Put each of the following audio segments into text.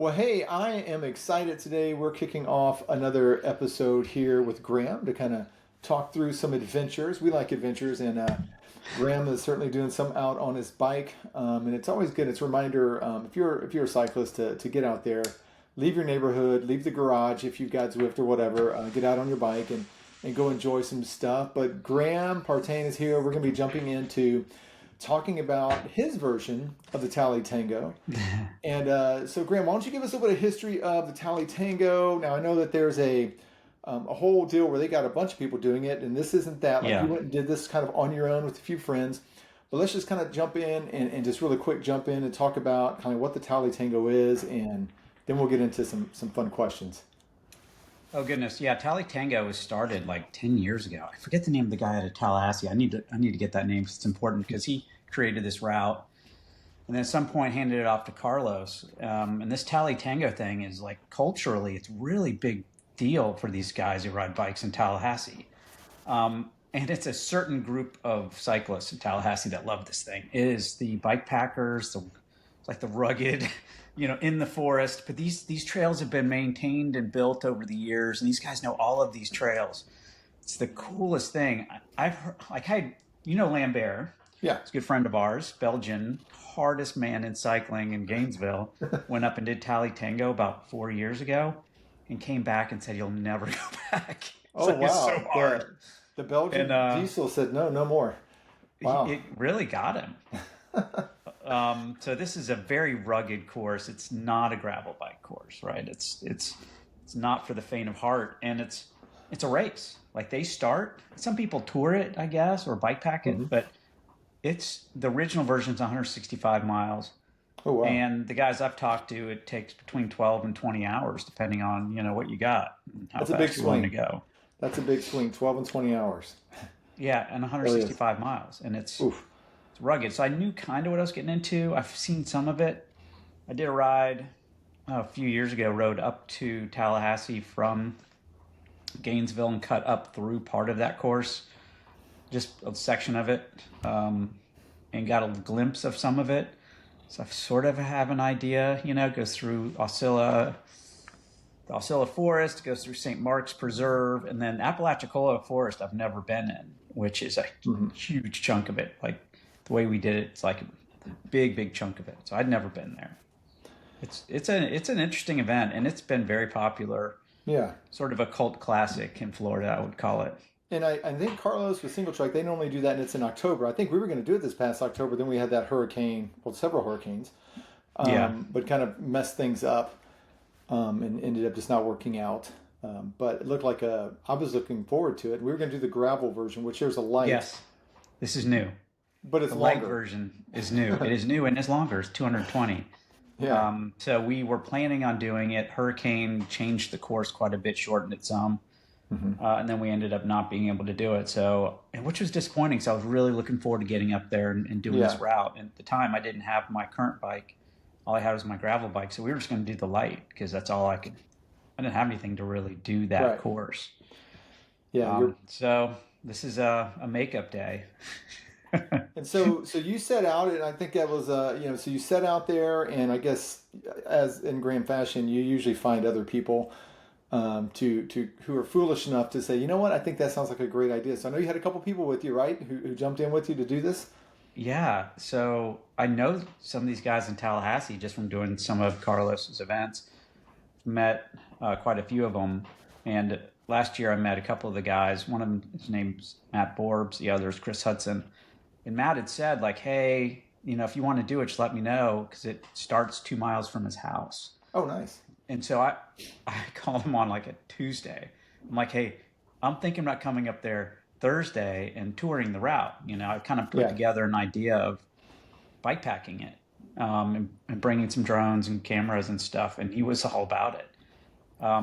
Well, hey, I am excited today. We're kicking off another episode here with Graham to kind of talk through some adventures. We like adventures, and Graham is certainly doing some out on his bike, and it's always good. It's a reminder if you're a cyclist to get out there, leave your neighborhood, leave the garage if you've got Zwift or whatever, get out on your bike and go enjoy some stuff. But Graham Partain is here. We're going to be jumping into talking about his version of the Tally Tango. And so, Graham, why don't you give us a little bit of history of the Tally Tango? Now, I know that there's a whole deal where they got a bunch of people doing it, and this isn't that. Like you Yeah. went and did this kind of on your own with a few friends. But let's just kind of jump in and just really quick jump in and talk about kind of what the Tally Tango is, and then we'll get into some fun questions. Oh goodness. Yeah. Tally Tango was started like 10 years ago. I forget the name of the guy out of Tallahassee. I need to get that name 'cause it's important because he created this route and then at some point handed it off to Carlos. And this Tally Tango thing is like culturally, it's really big deal for these guys who ride bikes in Tallahassee. And it's a certain group of cyclists in Tallahassee that love this thing. It is the bike packers, it's like the rugged, in the forest. But these trails have been maintained and built over the years, and these guys know all of these trails. It's the coolest thing. I've heard, Lambert. Yeah. He's a good friend of ours, Belgian, hardest man in cycling in Gainesville. Went up and did Tally Tango about 4 years ago, and came back and said he'll never go back. It's Oh like it's so wow. hard. The Belgian And diesel said no, no more. Wow. it really got him. So this is a very rugged course. It's not a gravel bike course, right? It's not for the faint of heart, and it's a race. Like they start. Some people tour it, I guess, or bike pack Hmm. it, but it's the original version is 165 miles, Oh wow. and the guys I've talked to, it takes between 12 and 20 hours, depending on what you got and how That's a big fast you're willing to swing. go. That's a big swing. 12 and 20 hours. Yeah, and Really is. 165 miles, and it's Oof. it's rugged. So I knew kind of what I was getting into. I've seen some of it. I did a ride a few years ago, rode up to Tallahassee from Gainesville and cut up through part of that course, just a section of it, and got a glimpse of some of it. So I sort of have an idea, it goes through the Osceola Forest, goes through St. Mark's Preserve, and then Apalachicola Forest I've never been in, which is a Hmm. huge chunk of it. Like the way we did it, it's like a big chunk of it. So I'd never been there. It's an interesting event, and it's been very popular, Yeah. sort of a cult classic in Florida, I would call it. And I think Carlos with single track, they normally do that, and it's in October. I think we were going to do it this past October. Then we had that hurricane, well, several hurricanes, Yeah. but kind of messed things up, and ended up just not working out. But it looked like I was looking forward to it. We were going to do the gravel version, which there's a light, Yes. This is new. but it's The light longer. version is new. It is new and it's longer. It's 220. Yeah. So we were planning on doing it. Hurricane changed the course quite a bit, shortened it some, Hmm. and then we ended up not being able to do it. So, and which was disappointing. So I was really looking forward to getting up there and doing Yeah. this route. And at the time, I didn't have my current bike. All I had was my gravel bike. So we were just going to do the light because that's all I could. I didn't have anything to really do that Right. course. Yeah. You're So this is a makeup day. And so you set out, and I think that was so you set out there, and I guess as in grand fashion, you usually find other people to who are foolish enough to say, you know what, I think that sounds like a great idea. So I know you had a couple people with you, right, who jumped in with you to do this. Yeah, so I know some of these guys in Tallahassee just from doing some of Carlos's events. Met quite a few of them, and last year I met a couple of the guys. One of them, his name's Matt Borbs, the other is Chris Hudson. And Matt had said, like, hey, if you want to do it, just let me know because it starts 2 miles from his house. Oh, nice. And so I called him on like a Tuesday. I'm like, hey, I'm thinking about coming up there Thursday and touring the route. I've kind of put Yeah. together an idea of bike packing it, and bringing some drones and cameras and stuff. And he was all about it.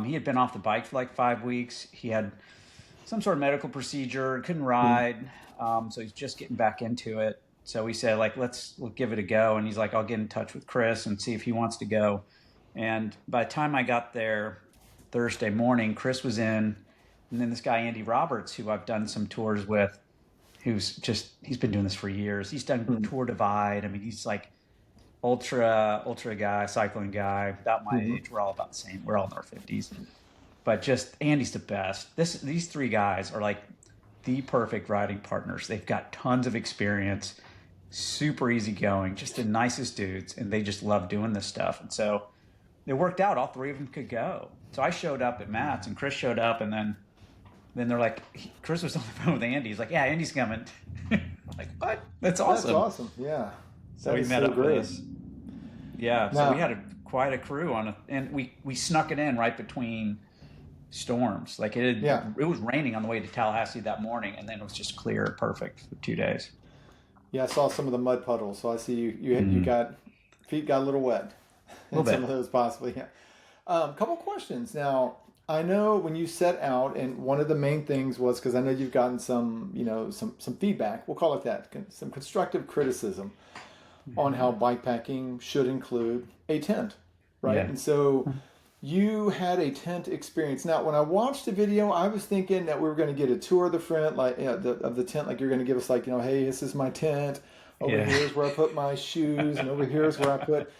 He had been off the bike for like 5 weeks. He had some sort of medical procedure, couldn't ride. So he's just getting back into it. So we said, like, we'll give it a go. And he's like, I'll get in touch with Chris and see if he wants to go. And by the time I got there Thursday morning, Chris was in. And then this guy, Andy Roberts, who I've done some tours with, he's been doing this for years. He's done Hmm. Tour Divide. I mean, he's like ultra guy, cycling guy, about my Hmm. age. We're all about the same. We're all in our 50s. But just Andy's the best. These three guys are like the perfect riding partners. They've got tons of experience, super easygoing, just the nicest dudes, and they just love doing this stuff. And so it worked out. All three of them could go. So I showed up at Matt's, and Chris showed up, and then they're like, Chris was on the phone with Andy. He's like, yeah, Andy's coming. I'm like, what? That's That's awesome. awesome. Yeah, So that he is met so up with great. us. Yeah, so we Now, had quite a crew and we snuck it in right between storms. Like yeah, it was raining on the way to Tallahassee that morning, and then it was just clear, perfect for 2 days. yeah, I saw some of the mud puddles, so I see you Mm, got feet got a little wet, a and little some bit. of those possibly. Yeah. Couple questions. Now, I know when you set out, and one of the main things was because I know you've gotten some, some feedback. We'll call it that, some constructive criticism on how bikepacking should include a tent, right? Yeah. And so you had a tent experience. Now, when I watched the video, I was thinking that we were going to get a tour of the front, like of the tent, like you're going to give us, like, hey, this is my tent. Over Yeah. here is where I put my shoes, and over here is where I put,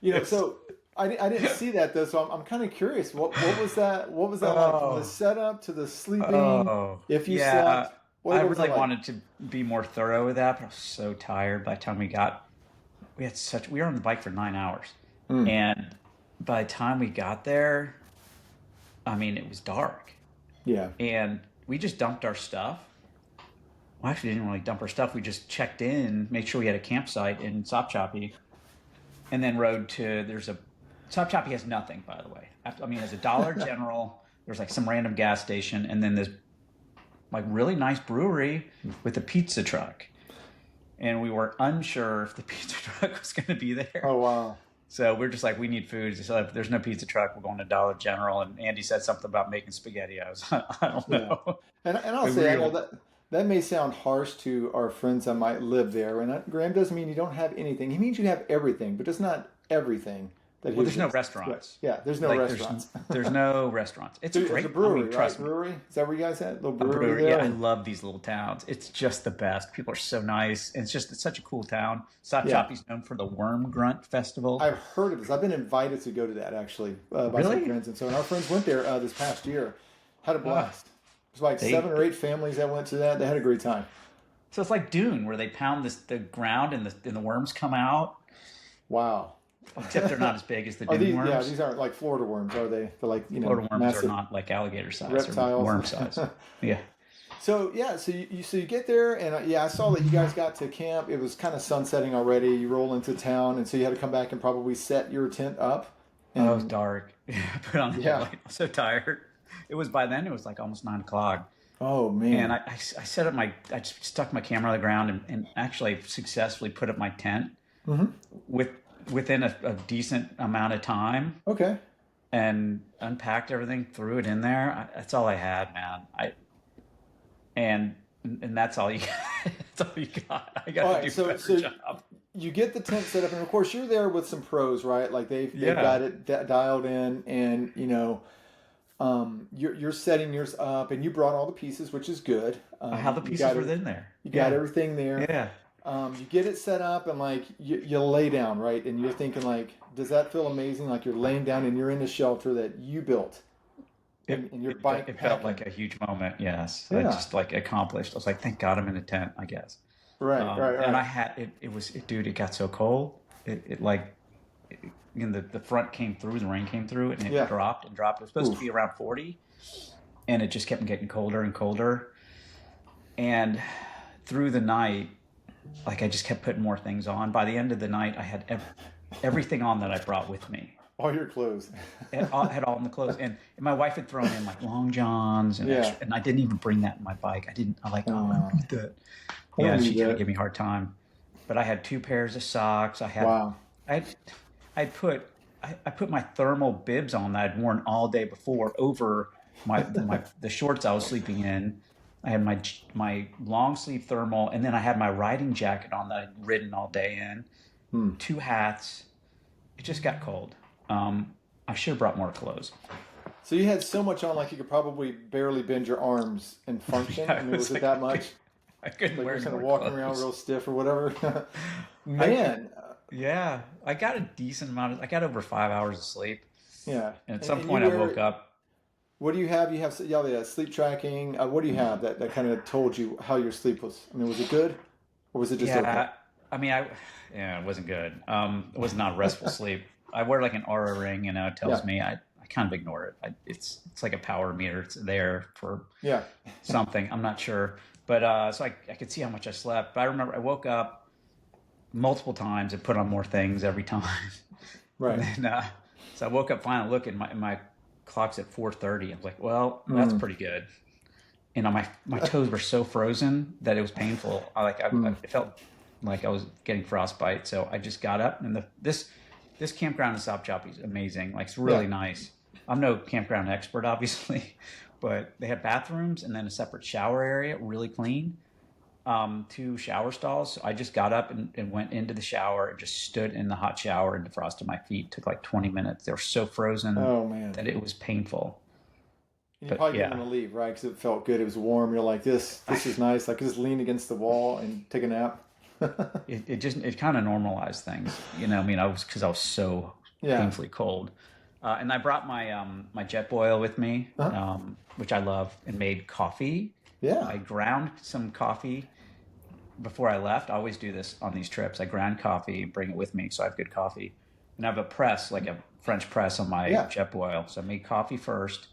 It's, So I didn't see that though. So I'm kind of curious. What was that? What was that like from the oh, setup to the sleeping? oh, If you yeah. slept, I what was that really like? wanted to be more thorough with that, but I was so tired by the time we were on the bike for 9 hours. Mm, And by the time we got there, I mean, it was dark. yeah. And we just dumped our stuff. Well, actually, didn't really dump our stuff. We just checked in, made sure we had a campsite in Sopchoppy, and then rode to. Sopchoppy has nothing, by the way. I mean, there's a Dollar General. There's like some random gas station, and then there's like really nice brewery with a pizza truck. And we were unsure if the pizza truck was going to be there. Oh wow. So we're just like, we need food. So if there's no pizza truck, we're going to Dollar General. And Andy said something about making spaghettios. I don't Yeah. know. And I'll We say, I know real that may sound harsh to our friends that might live there. And Graham doesn't mean you don't have anything. He means you have everything, but it's not everything that Well, he there's no was. restaurants. Yeah, there's no Like restaurants. there's no restaurants. It's a There's a great. I brewery, mean, right? trust me, Brewery? Is that where you guys at? Little a brewery brewery. there? Yeah, I And love these little towns. It's just the best. People are so nice. And it's such a cool town. yeah, Sopchoppy's known for the Worm Grunt Festival. I've heard of this. I've been invited to go to that actually by some Really? friends. And so, and our friends went there this past year. Had a Uh, blast. It was like they 7 or 8 families that went to that. They had a great time. so it's like Dune, where they pound the ground and the worms come out. Wow. Except they're not as big as the Are Dune these, yeah, worms. these aren't like Florida worms, are they? They're like, Florida worms are massive not like alligator size; they're reptiles. worm size. Yeah. So yeah, so you get there, and yeah, I saw that you guys got to camp. It was kind of sunsetting already. You roll into town, and so you had to come back and probably set your tent up. Oh, it was And dark. I put on the yeah, headlight. I was so tired. It was by then. It was like almost 9 o'clock, oh and man, I set up I just stuck my camera on the ground and actually successfully put up my tent hmm, with within a decent amount of time okay. and unpacked everything, threw it in there. That's all I had, man. And and that's all you that's all you got. I All got to right, do a better job. you get the tent set up, and of course you're there with some pros, right? Like they've Yeah. got it dialed in, and you're setting yours up, and you brought all the pieces, which is good. How the You pieces got were it, in there. you got Yeah. everything there. Yeah. You get it set up, and like you lay down, right? And you're thinking like, does that feel amazing? Like you're laying down and you're in the shelter that you built, and your bike It felt packing. like a huge moment. Yes, I Yeah, just like accomplished. I was like, thank God I'm in a tent. I guess. And right. I had it. It was, dude. It got so cold. It like, the front came through. The rain came through, and it Yeah. dropped and dropped. It was supposed to Oof. be around 40, and it just kept getting colder and colder. And through the night, like I just kept putting more things on. By the end of the night, I had everything on that I brought with me. All your clothes. Had all in the clothes, and my wife had thrown in like long johns and Yeah. and I didn't even bring that in my bike. I didn't. I like, oh, I Uh, don't need that. I don't Yeah, she need kind of that. gave me a hard time, but I had 2 pairs of socks. Wow. I I put I put my thermal bibs on that I'd worn all day before over the shorts I was sleeping in. I had my long sleeve thermal, and then I had my riding jacket on that I'd ridden all day in. Hmm. 2 hats. It just got cold. I should have brought more clothes. So you had so much on, like you could probably barely bend your arms and function. Yeah, I it mean, was was it like that much? I couldn't Like wear you're any kind of more walking around clothes. real stiff or whatever. I Man, Yeah, I got a decent amount I got over 5 hours of sleep. Yeah, And at and some and you point I woke wear up. what do you have? You have yeah, yeah, sleep tracking. What do you have that kind of told you how your sleep was? I mean, was it good or was it just okay? Yeah, I mean, yeah, it wasn't good. It was not restful sleep. I wear like an Aura ring, it tells Yeah, me I kind of ignore it. It's like a power meter. It's there for yeah, something. I'm not sure. But so I could see how much I slept. But I remember I woke up multiple times and put on more things every time. And right. then so I woke up finally looking my clock's at 4:30. I was like, well, that's Mm, pretty good. My toes were so frozen that it was painful. I mm, it felt like I was getting frostbite. So I just got up, and this campground in South Choppy is amazing. Like it's yeah, really nice. I'm no campground expert, obviously, but they have bathrooms and then a separate shower area, really clean. Two shower stalls. So I just got up and went into the shower and just stood in the hot shower and defrosted my feet. It took like 20 minutes. They were so frozen oh man. that it was painful. And you But probably didn't yeah, want to leave, right? Because it felt good. It was warm. You're like, I, this is nice. I could just lean against the wall and take a nap. it kind of normalized things. I mean, because I was so Yeah. painfully cold. And I brought my jet boil with me, Huh? which I love, and made coffee. Yeah. I ground some coffee before I left. I always do this on these trips. I ground coffee, bring it with me, so I have good coffee. And I have a press, like a French press, on my Yeah. jet boil. So I made coffee first,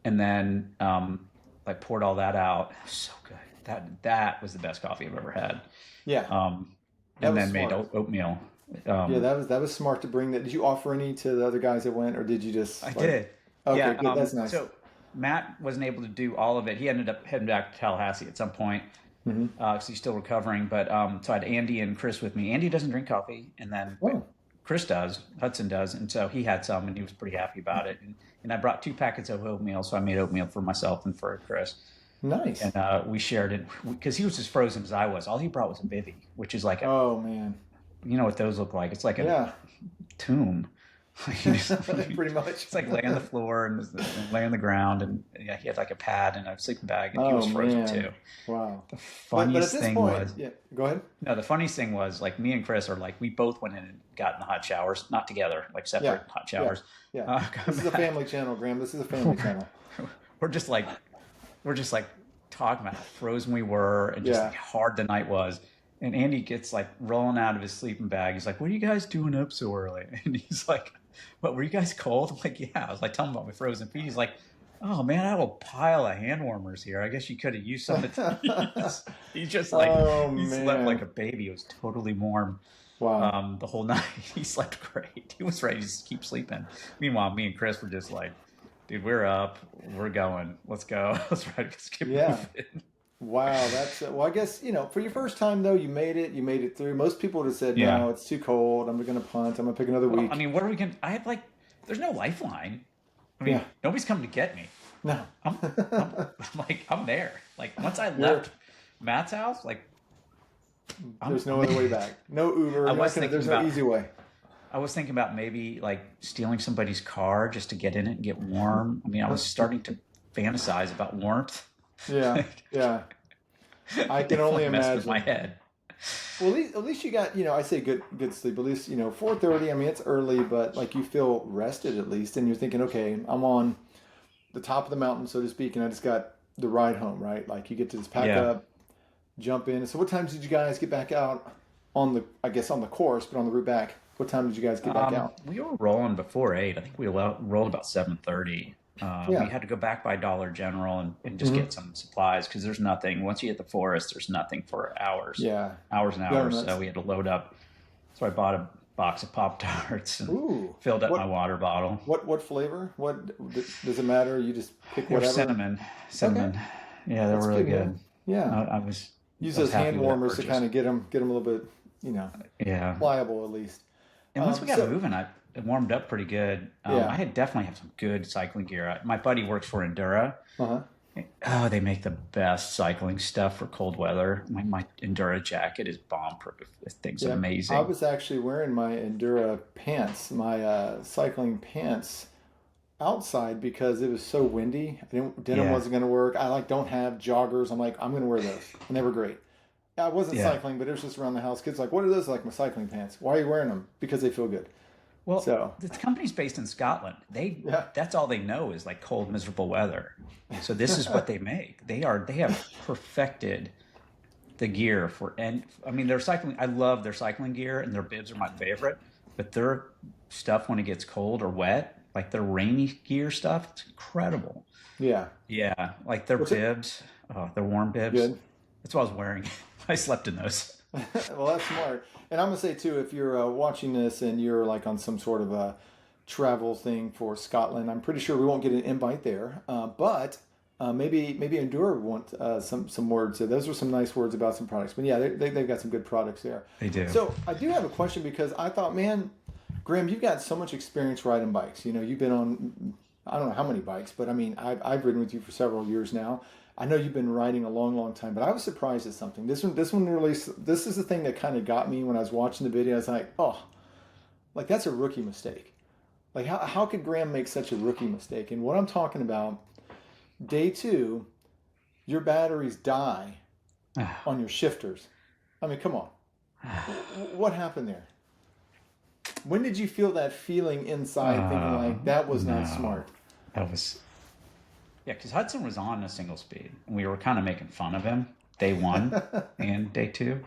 and then I poured all that out. It was so good. That was the best coffee I've ever had. Yeah. Um, That and was then made smart. oatmeal. Yeah, Um, that was smart to bring that. Did you offer any to the other guys that went, or did you I just like? did. Okay, Yeah. good. That's nice. So Matt wasn't able to do all of it. He ended up heading back to Tallahassee at some point Hmm. because he's still recovering. But so I had Andy and Chris with me. Andy doesn't drink coffee, and then but Oh, Chris does. Hudson does, and so he had some, and he was pretty happy about it. And I brought 2 packets of oatmeal, so I made oatmeal for myself and for Chris, nice. and we shared it because he was as frozen as I was. All he brought was a bivy, which is like a Oh man. what those look like. It's like a Yeah. tomb. Pretty much. It's like lay on the floor and lay on the ground, and yeah, he had like a pad and a sleeping bag, and he Oh was frozen man. too. Wow. The But at funniest this thing point, was yeah. Go ahead. no, the funniest thing was like me and Chris are like we both went in and got in the hot showers, not together, like Yeah. separate hot Yeah. showers. Yeah. This Come is a back, family channel, Graham. This is a family we're, channel. we're just like talking about how frozen we were and just Yeah. like how hard the night was. And Andy gets like rolling out of his sleeping bag. He's like, "What are you guys doing up so early?" And he's like, "What, were you guys cold?" I'm like, "Yeah." I was like, telling him about my frozen feet. He's like, "Oh man, I have a pile of hand warmers here. I guess you could have used some of these." He's just like, Oh he slept like man. a baby. It was totally warm Wow. the whole night. He slept great. He was ready to just keep sleeping. Meanwhile, me and Chris were just like, "Dude, we're up. We're going. Let's go. Let's get Yeah. moving." Wow, that's well. I guess for your first time though, you made it. You made it through. Most people would have said, Yeah. "No, it's too cold. I'm going to punt. I'm going to pick another Well, I week." mean, what are we going to, I had like, there's no lifeline. I Yeah. mean, nobody's coming to get me. No. I'm, I'm, I'm like, I'm there. Like, once I You're. left Matt's house, like, There's no I'm other way in. back. No Uber. I You're not was gonna. thinking There's no about, easy way. I was thinking about maybe like stealing somebody's car just to get in it and get warm. I mean, I was starting to fantasize about warmth. Yeah. Yeah. I It can only definitely messed with my imagine. head. Well, at least you got. I say good sleep. At least 4:30. I mean, it's early, but like you feel rested at least, and you're thinking, okay, I'm on the top of the mountain, so to speak, and I just got the ride home, right? Like you get to just pack Yeah. up, jump in. So what times did you guys get back out I guess on the course, but on the route back? What time did you guys get back out? We were rolling before 8. I think we rolled about 7:30. We Yeah. had to go back by Dollar General and just Hmm. get some supplies because there's nothing. Once you hit the forest, there's nothing for hours, Yeah. hours and hours. So Donuts. we had to load up. So I bought a box of Pop Tarts and Ooh. filled up my What water bottle. what flavor? Does it matter? You just pick They were whatever. cinnamon, Okay. cinnamon. Yeah, they That's were really good, man. good. Yeah. I was Use I was those happy hand with that warmers to purchase. kind of get them a little bit, Yeah. pliable at least. And once we got So moving, it warmed up pretty good. I yeah. had definitely have some good cycling gear. My buddy works for Endura. Uh-huh. Oh, they make the best cycling stuff for cold weather. My Endura jacket is bomb proof. This thing's Yeah. I amazing. was actually wearing my Endura pants, my cycling pants outside because it was so windy. Denim Yeah. wasn't going to work. I like don't have joggers. I'm like I'm going to wear those, and they were great. I wasn't Yeah. cycling, but it was just around the house. Kids like, what are those? Like my cycling pants. Why are you wearing them? Because they feel good. Well, So the company's based in Scotland. yeah, That's all they know is like cold, miserable weather. So this is what they make. They have perfected the gear for, and I mean their cycling. I love their cycling gear, and their bibs are my favorite. But their stuff when it gets cold or wet, like their rainy gear stuff, it's incredible. yeah. Yeah, like their What's it? bibs, their warm bibs. Good. That's what I was wearing. I slept in those. Well, that's smart. And I'm gonna say too, if you're watching this and you're like on some sort of a travel thing for Scotland, I'm pretty sure we won't get an invite there. But maybe Endure want some words. So those are some nice words about some products. But yeah, they've got some good products there. They do. So I do have a question because I thought, man, Graham, you've got so much experience riding bikes. You know, you've been on I don't know how many bikes, but I mean, I've ridden with you for several years now. I know you've been riding a long, long time, but I was surprised at something. This one really, this is the thing that kind of got me when I was watching the video. I was like, oh, like that's a rookie mistake. Like how could Graham make such a rookie mistake? And what I'm talking about, day two, your batteries die on your shifters. I mean, come on. What happened there? When did you feel that feeling inside thinking like that was not No, smart? that was yeah, because Hudson was on a single speed, and we were kind of making fun of him day one and day two.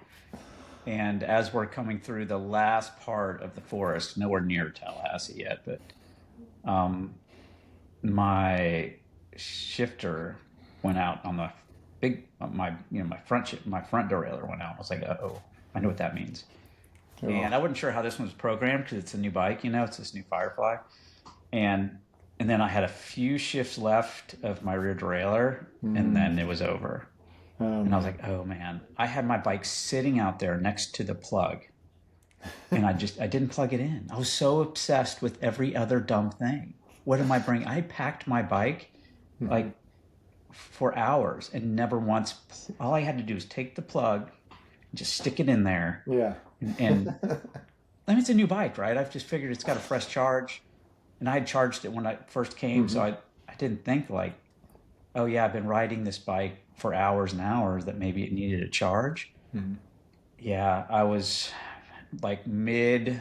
And as we're coming through the last part of the forest, nowhere near Tallahassee yet, but um, my shifter went out on the big my front derailleur went out. I was like, oh, I know what that means. Oh, And I wasn't sure how this one was programmed because it's a new bike, it's this new Firefly. And and then I had a few shifts left of my rear derailleur, and then it was over. And I was man. like, oh man, I had my bike sitting out there next to the plug, and I didn't plug it in. I was so obsessed with every other dumb thing. What am I bringing? I packed my bike like for hours and never once. All I had to do was take the plug, and just stick it in there, Yeah. and I mean, it's a new bike, right? I've just figured it's got a fresh charge, and I had charged it when I first came, so I didn't think like, oh yeah, I've been riding this bike for hours and hours that maybe it needed a charge. Yeah, I was like midway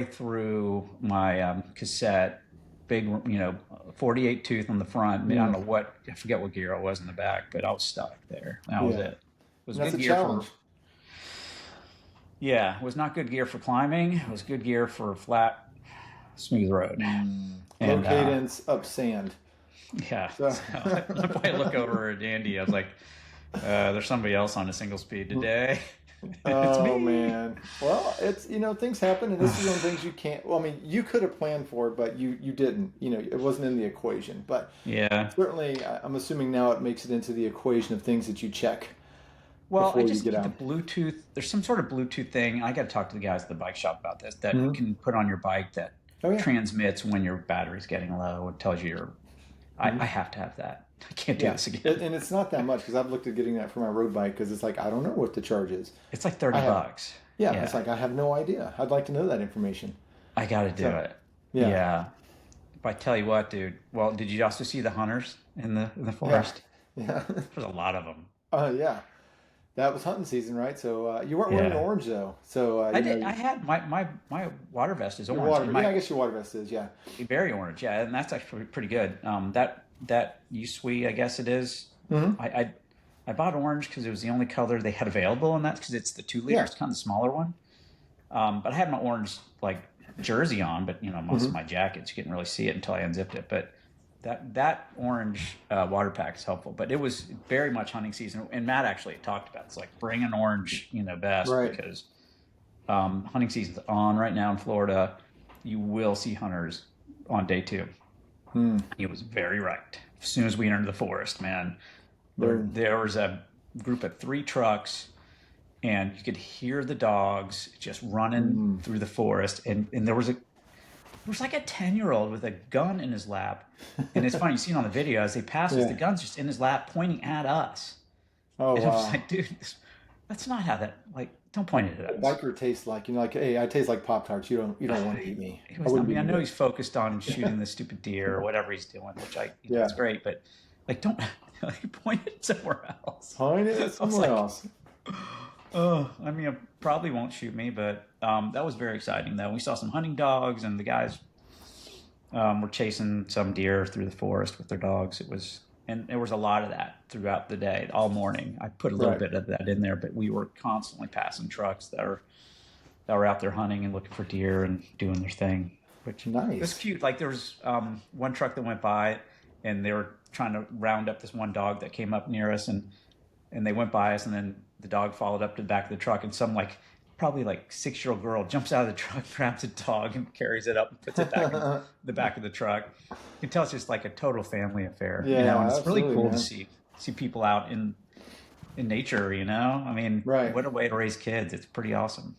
through my cassette, big 48 tooth on the front. I mean, I don't know what I forget what gear I was in the back, but I was stuck there. That was Yeah. it. It was That's good a gear for challenge. yeah, it was not good gear for climbing. It was good gear for flat, smooth road. Low And cadence up sand. yeah, So, so at one point I look over at Andy. I was like, "There's somebody else on a single speed today. It's oh me." man. Well, it's things happen, and this is one of the things you can't. Well, I mean, you could have planned for it, but you didn't. It wasn't in the equation. But Yeah. certainly, I'm assuming now it makes it into the equation of things that you check Well, I before you just get need the out. Bluetooth. There's some sort of Bluetooth thing. I got to talk to the guys at the bike shop about this that you Hmm. can put on your bike that Oh yeah. transmits when your battery's getting low and tells you you're. I have to have that. I can't do Yeah, this again. and it's not that much because I've looked at getting that for my road bike because it's like I don't know what the charge is. It's like I 30 have, bucks. yeah, it's Yeah. like I have no idea. I'd like to know that information. I got to do So, it. yeah, Yeah. But I tell you what, dude. Well, did you also see the hunters in the yeah, forest? yeah, There's a lot of them. yeah. That was hunting season, right? So you weren't wearing Yeah. orange though. So I did. I had my water vest is your orange, water. and Yeah, my I guess your water vest is. Yeah. very orange. Yeah, and that's actually pretty good. That Usui, I guess it is. Hmm. I bought orange because it was the only color they had available, and that's because it's the 2 liter. Yeah. It's kind of the smaller one. But I had my orange like jersey on, but most of Hmm. my jackets you couldn't really see it until I unzipped it. But that orange water pack is helpful. But it was very much hunting season, and Matt actually talked about it. It's like bring an orange vest Right. because hunting season's on right now in Florida. You will see hunters on day two. He was very right. As soon as we entered the forest, man, Boom. there was a group of 3 trucks, and you could hear the dogs just running through the forest, and there was like a 10-year-old with a gun in his lap, and it's funny you see it on the video as they pass us, Yeah. the gun's just in his lap pointing at us, Oh and I was wow. like, dude, that's not how that don't point it at us. Biker tastes like like hey, I taste like Pop Tarts. You don't want to eat me. He I was, I wouldn't mean, eat I you know though. he's focused on shooting the stupid deer or whatever he's doing, which Yeah. it's great, but like, don't like, point it somewhere else. Point it I was somewhere like, else. oh, I mean, it probably won't shoot me, but that was very exciting though. We saw some hunting dogs, and the guys were chasing some deer through the forest with their dogs. And there was a lot of that throughout the day, all morning. I put a little Right. bit of that in there, but we were constantly passing trucks that were out there hunting and looking for deer and doing their thing, which was Nice. cute. Like there was one truck that went by, and they were trying to round up this one dog that came up near us, and they went by us, and then the dog followed up to the back of the truck, and some like probably like 6-year-old girl jumps out of the truck, grabs a dog, and carries it up and puts it back in the back of the truck. You can tell it's just like a total family affair, you know, and Yeah, it's really absolutely, cool to man. see people out in nature, you know. I mean, Right. what a way to raise kids. It's pretty awesome.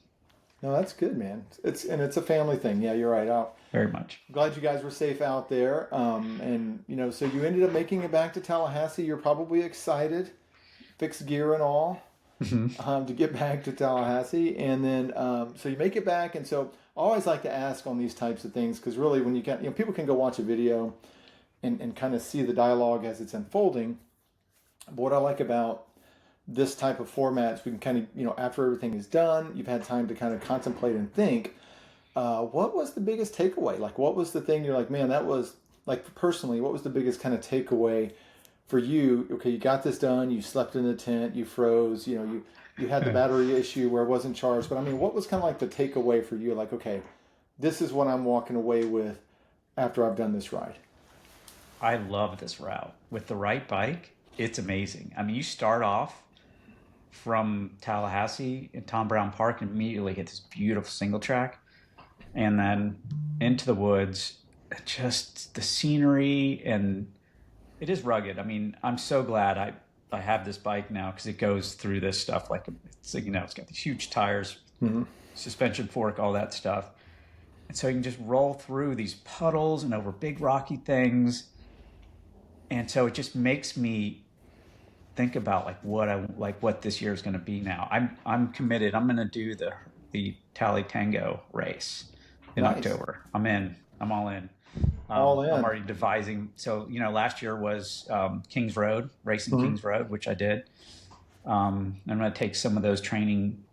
No, that's good, man. It's a family thing. Yeah, you're right. Very much. Glad you guys were safe out there. And so you ended up making it back to Tallahassee. You're probably excited, fixed gear and all, to get back to Tallahassee. And then so you make it back. And so I always like to ask on these types of things because really, when you can, people can go watch a video and kind of see the dialogue as it's unfolding. But what I like about this type of format is we can kind of, after everything is done, you've had time to kind of contemplate and think. What was the biggest takeaway? Like, what was the thing you're like, man, that was like personally, what was the biggest kind of takeaway for you? Okay, you got this done. You slept in the tent. You froze. You had the battery issue where it wasn't charged. But I mean, what was kind of like the takeaway for you? Like, okay, this is what I'm walking away with after I've done this ride. I love this route. With the right bike, it's amazing. I mean, you start off from Tallahassee in Tom Brown Park and immediately hit this beautiful single track, and then into the woods. Just the scenery, and it is rugged. I mean, I'm so glad I have this bike now because it goes through this stuff like it's, you know, it's got these huge tires, Mm-hmm. suspension fork, all that stuff. And so you can just roll through these puddles and over big rocky things. And so it just makes me think about what this year is going to be now. I'm committed. I'm going to do the Tally Tango race in Nice. October. I'm in. I'm all in. All I'm in. already devising. So, you know, last year was Kings Road, racing Mm-hmm. Kings Road, which I did. I'm going to take some of those training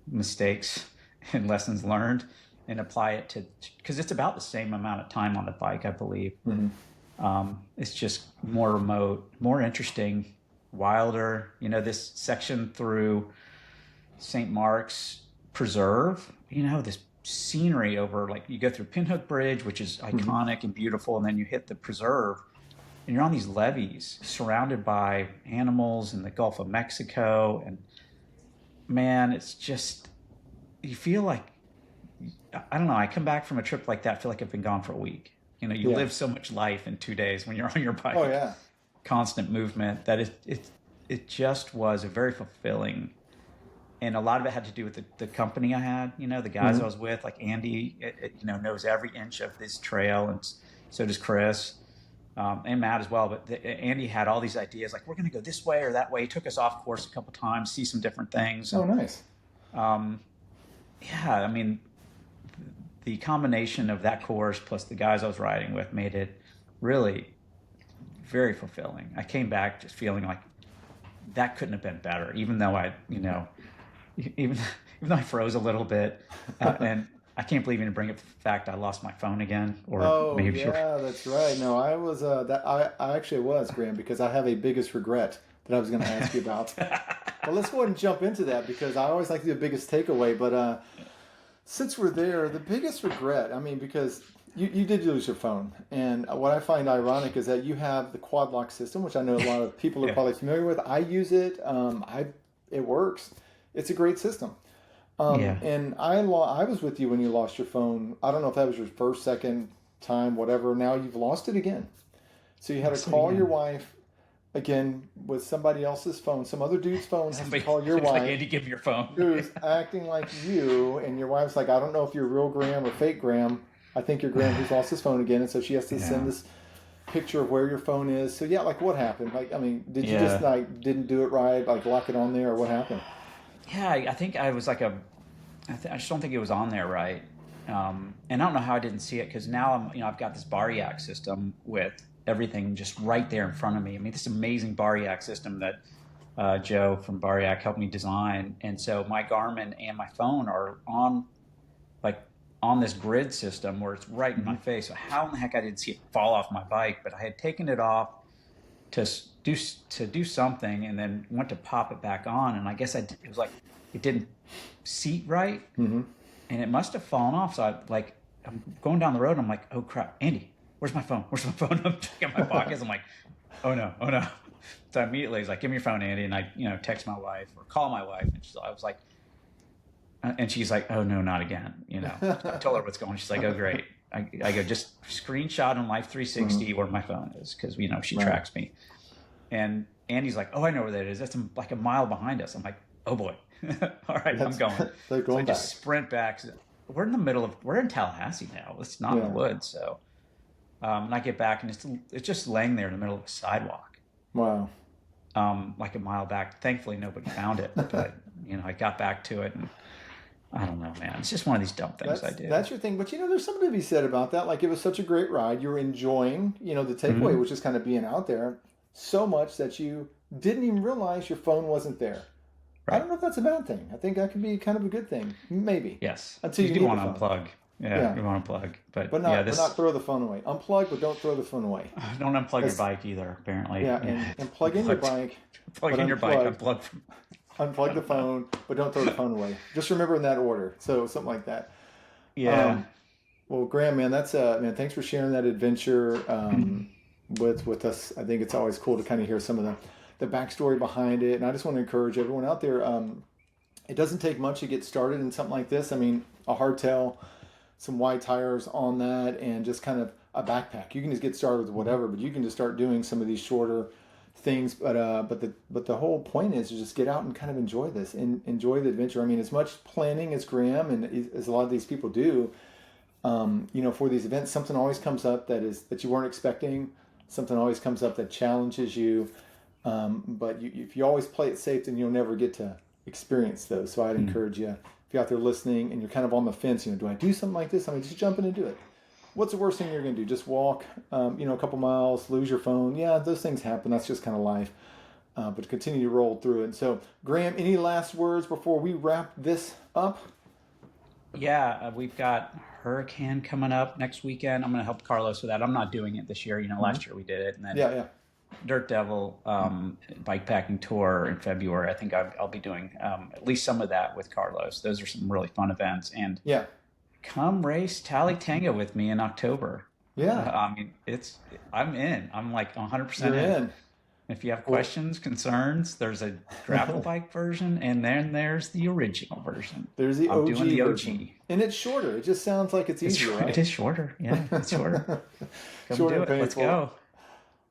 mistakes and lessons learned and apply it to, because it's about the same amount of time on the bike, I believe. Mm-hmm. It's just more remote, more interesting, wilder. You know, this section through St. Mark's Preserve, you know, this scenery over, like, you go through Pinhook Bridge, which is Mm-hmm. iconic and beautiful, and then you hit the preserve, and you're on these levees surrounded by animals in the Gulf of Mexico. And man, it's just, you feel like, I don't know, I come back from a trip like that, I feel like I've been gone for a week. You know, you Yeah. live so much life in 2 days when you're on your Oh bike, yeah. constant movement, that it just was a very fulfilling. And a lot of it had to do with the company I had, you know, the guys I Mm-hmm. was with, like Andy, you know, knows every inch of this trail, and so does Chris, and Matt as well. But Andy had all these ideas, like, we're going to go this way or that way. He took us off course a couple times, see some different things. Oh, And nice. yeah, I mean, the combination of that course plus the guys I was riding with made it really very fulfilling. I came back just feeling like that couldn't have been better, even though even even though I froze a little bit, and I can't believe you didn't bring up the fact I lost my phone again, or Oh maybe you're. yeah, that's right. No, I was that I actually was, Graham, because I have a biggest regret that I was going to ask you about. Well, let's go ahead and jump into that because I always like to do a biggest takeaway. But since we're there, the biggest regret, I mean, because you did lose your phone. And what I find ironic is that you have the quad lock system, which I know a lot of people are Yeah, probably familiar with. I use it. It works. It's a great system. yeah, And I was with you when you lost your phone. I don't know if that was your first, second time, whatever. Now you've lost it again. So you had to lost it call your again. wife again with somebody else's phone. Some other dude's phone has to Somebody, call your it's like, wife Andy, give me your phone. who's acting like you, and your wife's like, I don't know if you're real Graham or fake Graham. I think you're Graham who's lost his phone again, and so she has to send Yeah, this picture of where your phone is. So yeah, like what happened? Like, I mean, did you just yeah, like didn't do it right, like lock it on there, or what happened? yeah. I think I was like I just don't think it was on there right. And I don't know how I didn't see it, because now I've got this bar yak system with everything just right there in front of me. I mean, this amazing bar yak system that Joe from Bar Yak helped me design. And so my Garmin and my phone are like on this grid system where it's right in Mm-hmm. my face. So how in the heck I didn't see it fall off my bike? But I had taken it off to do something, and then went to pop it back on, and I guess it was like it didn't seat right, Mm-hmm. and it must have fallen off. So I'm going down the road, and I'm like, oh crap, Andy, where's my phone? Where's my phone? I'm checking my pockets. I'm like, oh no, oh no. So immediately he's like, give me your phone, Andy, and I text my wife or call my wife, and I was like, and she's like, oh no, not again. I told her what's going on. She's like, oh great. I go, just screenshot on Life 360 Mm-hmm. where my phone is, because she Right. tracks me. And Andy's like, oh, I know where that is. That's like a mile behind us. I'm like, oh boy. All right, I'm going. They're So I going back. just sprint back. We're in Tallahassee now. It's not in the woods. So, and I get back, and it's just laying there in the middle of a sidewalk, Wow. like a mile back. Thankfully, nobody found it, but I got back to it, and I don't know, man. It's just one of these dumb things I do. That's your thing. But there's something to be said about that. Like, it was such a great ride. You were enjoying, the takeaway, Mhm. which is kind of being out there so much that you didn't even realize your phone wasn't there. I Right. don't know if that's a bad thing. I think that could be kind of a good thing. Maybe. Yes. Until You you do need want the to phone. unplug. Yeah, Yeah. you want to unplug. But But yeah, not throw the phone away. Unplug, but don't throw the phone away. don't unplug your That's- bike either, apparently. Yeah, and plug in your bike, Plug but in your bike, unplug. unplug from. Unplug the phone, but don't throw the phone away. Just remember in that order. So something like that. Yeah. Well, Graham, man, that's man. Thanks for sharing that adventure with us. I think it's always cool to kind of hear some of the backstory behind it. And I just want to encourage everyone out there. It doesn't take much to get started in something like this. I mean, a hardtail, some wide tires on that, and just kind of a backpack. You can just get started with whatever, but you can just start doing some of these shorter things. But the whole point is to just get out and kind of enjoy this and enjoy the adventure. I mean, as much planning as Graham and as a lot of these people do, for these events, something always comes up that you weren't expecting. Something always comes up that challenges you. But if you always play it safe, then you'll never get to experience those. So I'd encourage you, if you're out there listening and you're kind of on the fence, do I do something like this? I mean, just jump in and do it. What's the worst thing you're going to do? Just walk, a couple miles, lose your phone. Yeah, those things happen. That's just kind of life. But continue to roll through it. So, Graham, any last words before we wrap this up? Yeah, we've got Hurricane coming up next weekend. I'm going to help Carlos with that. I'm not doing it this year. Last year we did it. And then Yeah. Dirt Devil bikepacking tour in February. I think I'll be doing at least some of that with Carlos. Those are some really fun events. And Yeah. come race Tally Tango with me in October. Yeah. I mean, I'm in. I'm like 100% You're in. in. If you have questions, concerns, there's a gravel bike version, and then there's the original version. There's the I'm OG doing the OG. version. And it's shorter. It just sounds like it's easier, right? It is shorter. Yeah, it's shorter. Come Shorter do and it. Let's painful. go.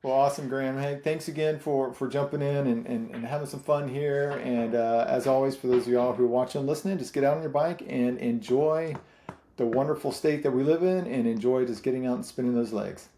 Well, awesome, Graham. Hey, thanks again for jumping in and having some fun here. And as always, for those of y'all who are watching and listening, just get out on your bike and enjoy the wonderful state that we live in and enjoy just getting out and spinning those legs.